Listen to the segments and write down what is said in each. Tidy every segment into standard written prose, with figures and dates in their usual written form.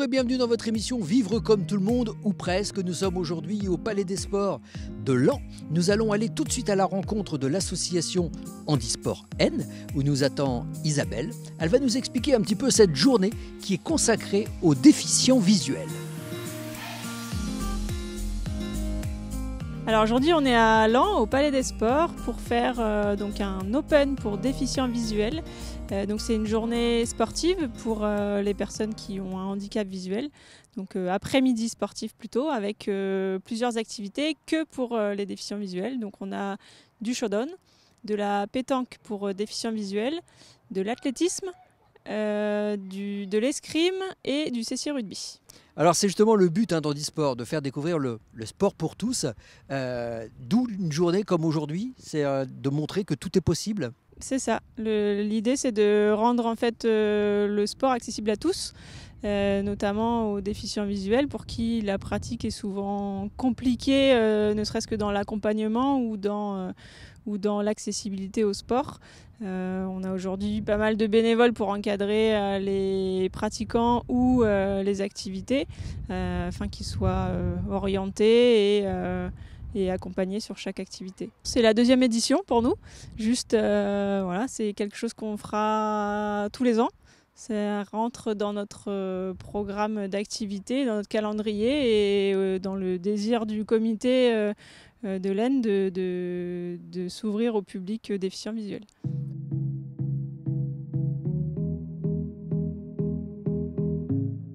et bienvenue dans votre émission Vivre comme tout le monde, ou presque. Nous sommes aujourd'hui au Palais des Sports de Laon. Nous allons aller tout de suite à la rencontre de l'association Handisport N, où nous attend Isabelle. Elle va nous expliquer un petit peu cette journée qui est consacrée aux déficients visuels. Alors aujourd'hui on est à Laon au Palais des Sports pour faire donc un open pour déficients visuels. Donc c'est une journée sportive pour les personnes qui ont un handicap visuel. Donc après-midi sportif plutôt, avec plusieurs activités que pour les déficients visuels. Donc on a du showdown, de la pétanque pour déficients visuels, de l'athlétisme, de l'escrime et du CC rugby. Alors c'est justement le but d'Handisport, de faire découvrir le sport pour tous, d'où une journée comme aujourd'hui, c'est de montrer que tout est possible. C'est ça, l'idée c'est de rendre en fait le sport accessible à tous, notamment aux déficients visuels pour qui la pratique est souvent compliquée, ne serait-ce que dans l'accompagnement ou dans l'accessibilité au sport. On a aujourd'hui pas mal de bénévoles pour encadrer les pratiquants ou les activités afin qu'ils soient orientés et accompagnés sur chaque activité. C'est la deuxième édition pour nous, voilà, c'est quelque chose qu'on fera tous les ans. Ça rentre dans notre programme d'activité, dans notre calendrier et dans le désir du comité de l'Aisne de s'ouvrir au public déficient visuel.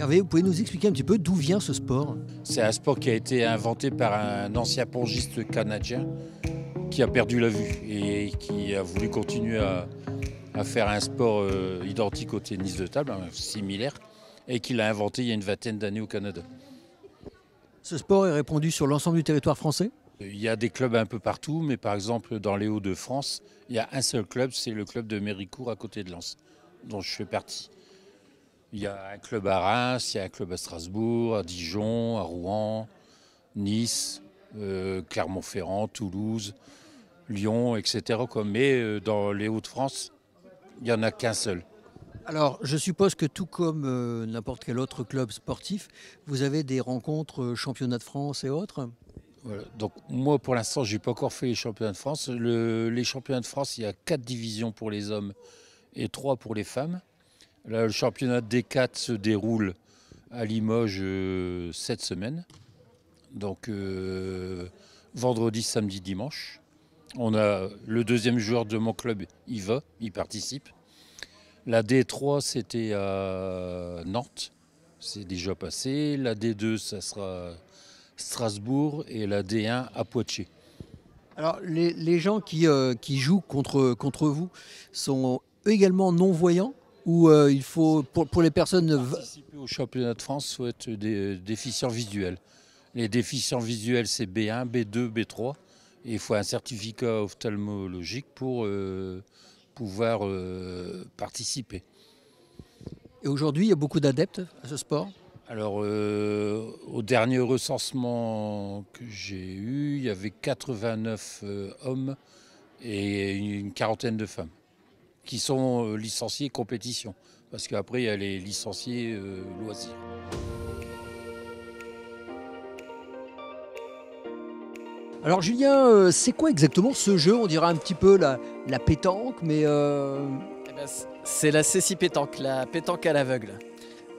Hervé, vous pouvez nous expliquer un petit peu d'où vient ce sport ? C'est un sport qui a été inventé par un ancien pongiste canadien qui a perdu la vue et qui a voulu continuer à faire un sport identique au tennis de table, similaire, et qu'il a inventé il y a une vingtaine d'années au Canada. Ce sport est répandu sur l'ensemble du territoire français ? Il y a des clubs un peu partout, mais par exemple dans les Hauts-de-France, il y a un seul club, c'est le club de Méricourt à côté de Lens, dont je fais partie. Il y a un club à Reims, il y a un club à Strasbourg, à Dijon, à Rouen, Nice, Clermont-Ferrand, Toulouse, Lyon, etc. Mais dans les Hauts-de-France, il n'y en a qu'un seul. Alors, je suppose que tout comme n'importe quel autre club sportif, vous avez des rencontres championnats de France et autres ? Voilà. Donc moi, pour l'instant, je n'ai pas encore fait les championnats de France. Les championnats de France, il y a 4 divisions pour les hommes et 3 pour les femmes. Là, le championnat D4 se déroule à Limoges cette semaine. Donc vendredi, samedi, dimanche. On a le deuxième joueur de mon club, il participe. La D3, c'était à Nantes, c'est déjà passé. La D2, ça sera Strasbourg et la D1 à Poitiers. Alors, les gens qui jouent contre vous sont eux également non-voyants ou il faut, pour les personnes... Participer au championnat de France, il faut être des déficients visuels. Les déficients visuels, c'est B1, B2, B3. Et il faut un certificat ophtalmologique pour pouvoir participer. Et aujourd'hui, il y a beaucoup d'adeptes à ce sport ? Alors, au dernier recensement que j'ai eu, il y avait 89 hommes et une quarantaine de femmes qui sont licenciés compétition. Parce qu'après, il y a les licenciés loisirs. Alors Julien, c'est quoi exactement ce jeu ? On dirait un petit peu la pétanque, mais... C'est la CC pétanque, la pétanque à l'aveugle.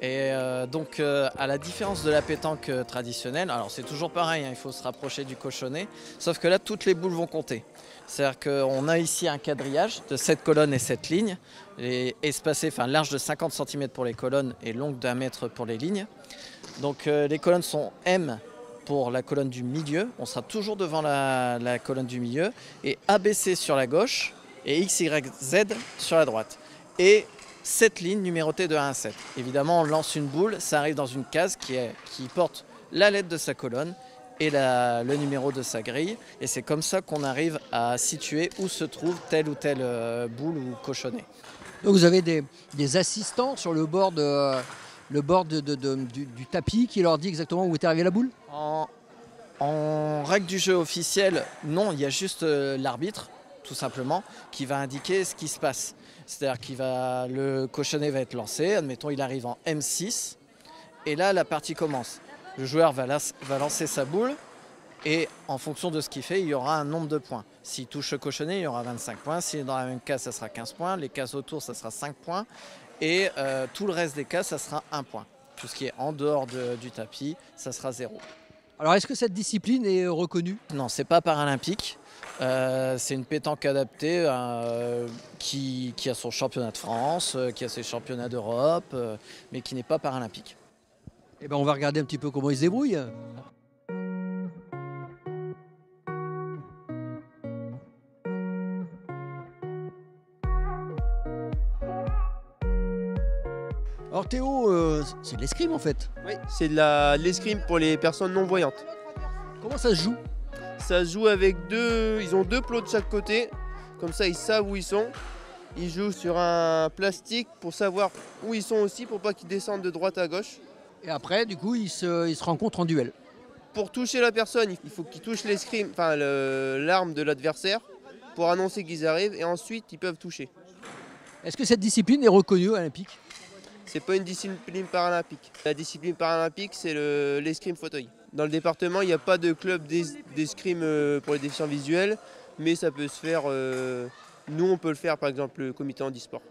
Et donc à la différence de la pétanque traditionnelle, alors c'est toujours pareil, il faut se rapprocher du cochonnet, sauf que là toutes les boules vont compter. C'est-à-dire qu'on a ici un quadrillage de 7 colonnes et 7 lignes, espacé, large de 50 cm pour les colonnes et longue d'1 mètre pour les lignes. Donc les colonnes sont M pour la colonne du milieu, on sera toujours devant la colonne du milieu, et ABC sur la gauche et XYZ sur la droite. Et 7 lignes numérotées de 1 à 7. Évidemment, on lance une boule, ça arrive dans une case qui porte la lettre de sa colonne et le numéro de sa grille. Et c'est comme ça qu'on arrive à situer où se trouve telle ou telle boule ou cochonnet. Donc vous avez des assistants sur le bord, du tapis qui leur dit exactement où est arrivée la boule ? En règle du jeu officielle, non, il y a juste l'arbitre, tout simplement, qui va indiquer ce qui se passe. C'est-à-dire que le cochonnet va être lancé, admettons il arrive en M6, Et là, la partie commence. Le joueur va lancer sa boule et en fonction de ce qu'il fait, il y aura un nombre de points. S'il touche le cochonnet, il y aura 25 points. S'il est dans la même case, ça sera 15 points. Les cases autour, ça sera 5 points. Et tout le reste des cases, ça sera 1 point. Tout ce qui est en dehors du tapis, ça sera 0. Alors, est-ce que cette discipline est reconnue? Non, c'est pas paralympique. C'est une pétanque adaptée qui a son championnat de France, qui a ses championnats d'Europe, mais qui n'est pas paralympique. Eh ben, on va regarder un petit peu comment ils se débrouillent. Alors Théo, c'est de l'escrime en fait. Oui, c'est de l'escrime pour les personnes non-voyantes. Comment ça se joue? Ça se joue avec ils ont 2 plots de chaque côté, comme ça ils savent où ils sont. Ils jouent sur un plastique pour savoir où ils sont aussi, pour pas qu'ils descendent de droite à gauche. Et après, du coup, ils se rencontrent en duel. Pour toucher la personne, il faut qu'ils touchent l'escrime, enfin l'arme de l'adversaire, pour annoncer qu'ils arrivent, et ensuite ils peuvent toucher. Est-ce que cette discipline est reconnue olympique? C'est pas une discipline paralympique. La discipline paralympique, c'est l'escrime fauteuil. Dans le département, il n'y a pas de club d'escrime pour les déficients visuels, mais ça peut se faire. Nous, on peut le faire, par exemple, le comité handisport.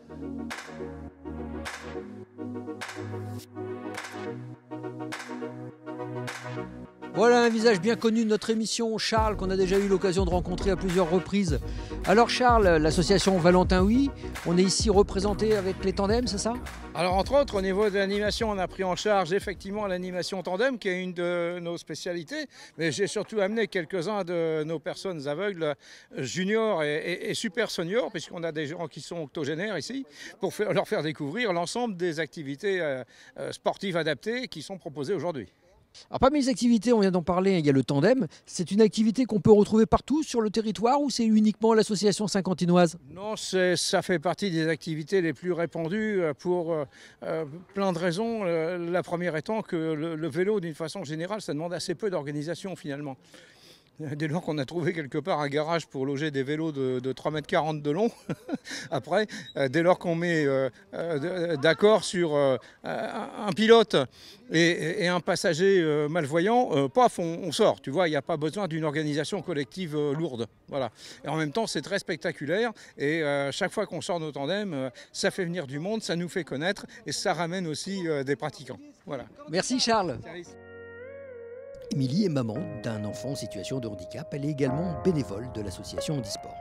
Voilà un visage bien connu de notre émission, Charles, qu'on a déjà eu l'occasion de rencontrer à plusieurs reprises. Alors Charles, l'association Valentin Oui, on est ici représenté avec les tandems, c'est ça? Alors entre autres, au niveau de l'animation, on a pris en charge effectivement l'animation tandem, qui est une de nos spécialités, mais j'ai surtout amené quelques-uns de nos personnes aveugles juniors et super seniors, puisqu'on a des gens qui sont octogénaires ici, pour leur faire découvrir l'ensemble des activités sportives adaptées qui sont proposées aujourd'hui. Alors parmi les activités, on vient d'en parler, il y a le tandem. C'est une activité qu'on peut retrouver partout sur le territoire ou c'est uniquement l'association saint-quentinoise? Non, ça fait partie des activités les plus répandues pour plein de raisons. La première étant que le vélo, d'une façon générale, ça demande assez peu d'organisation finalement. Dès lors qu'on a trouvé quelque part un garage pour loger des vélos de 3,40 m de long, après, dès lors qu'on met d'accord sur un pilote et un passager malvoyant, paf, on sort. Tu vois, il n'y a pas besoin d'une organisation collective lourde. Voilà. Et en même temps, c'est très spectaculaire. Et chaque fois qu'on sort nos tandems, ça fait venir du monde, ça nous fait connaître et ça ramène aussi des pratiquants. Voilà. Merci Charles. Émilie est maman d'un enfant en situation de handicap. Elle est également bénévole de l'association Handisport.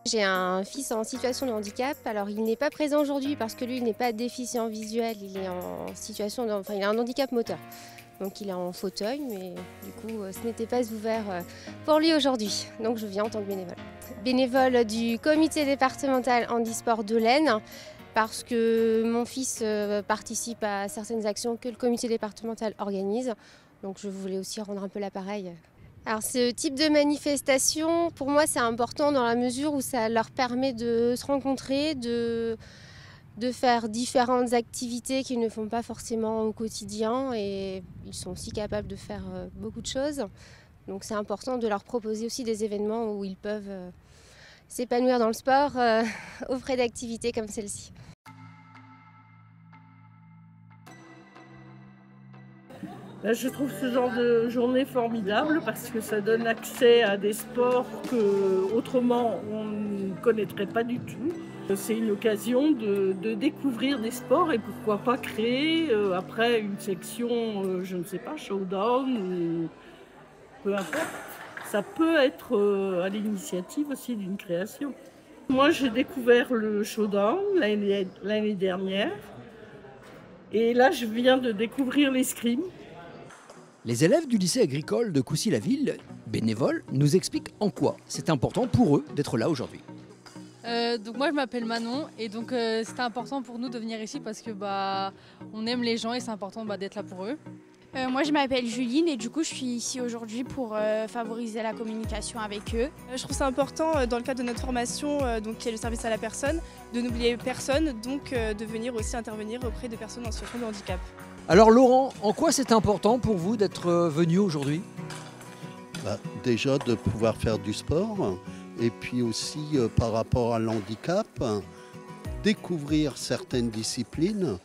J'ai un fils en situation de handicap. Alors il n'est pas présent aujourd'hui parce que lui il n'est pas déficient visuel, il est en situation il a un handicap moteur. Donc il est en fauteuil, mais du coup ce n'était pas ouvert pour lui aujourd'hui. Donc je viens en tant que bénévole. Bénévole du comité départemental Handisport de l'Aisne, parce que mon fils participe à certaines actions que le comité départemental organise. Donc je voulais aussi rendre un peu l'appareil. Alors ce type de manifestation, pour moi c'est important dans la mesure où ça leur permet de se rencontrer, de faire différentes activités qu'ils ne font pas forcément au quotidien et ils sont aussi capables de faire beaucoup de choses. Donc c'est important de leur proposer aussi des événements où ils peuvent s'épanouir dans le sport aux frais d'activités comme celle-ci. Je trouve ce genre de journée formidable parce que ça donne accès à des sports qu'autrement on ne connaîtrait pas du tout. C'est une occasion de découvrir des sports et pourquoi pas créer après une section, je ne sais pas, showdown ou peu importe. Ça peut être à l'initiative aussi d'une création. Moi j'ai découvert le showdown l'année dernière et là je viens de découvrir l'escrime. Les élèves du lycée agricole de Coucy-la-Ville, bénévoles, nous expliquent en quoi c'est important pour eux d'être là aujourd'hui. Donc moi je m'appelle Manon et donc c'était important pour nous de venir ici parce que on aime les gens et c'est important d'être là pour eux. Moi je m'appelle Juline et du coup je suis ici aujourd'hui pour favoriser la communication avec eux. Je trouve ça important dans le cadre de notre formation qui est le service à la personne, de n'oublier personne, donc de venir aussi intervenir auprès de personnes en situation de handicap. Alors Laurent, en quoi c'est important pour vous d'être venu aujourd'hui? Déjà de pouvoir faire du sport et puis aussi par rapport à l'handicap, découvrir certaines disciplines.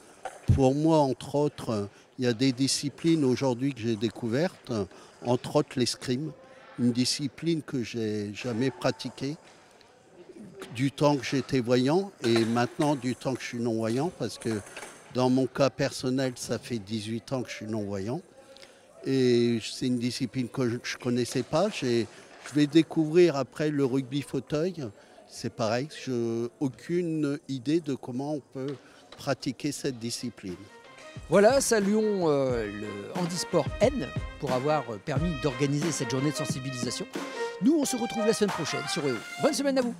Pour moi, entre autres, Il y a des disciplines aujourd'hui que j'ai découvertes, entre autres l'escrime, une discipline que j'ai jamais pratiquée du temps que j'étais voyant et maintenant du temps que je suis non-voyant, parce que dans mon cas personnel, ça fait 18 ans que je suis non-voyant. Et c'est une discipline que je ne connaissais pas. Je vais découvrir après le rugby fauteuil. C'est pareil, je n'ai aucune idée de comment on peut pratiquer cette discipline. Voilà, saluons le Handisport N pour avoir permis d'organiser cette journée de sensibilisation. Nous, on se retrouve la semaine prochaine sur EO. Bonne semaine à vous.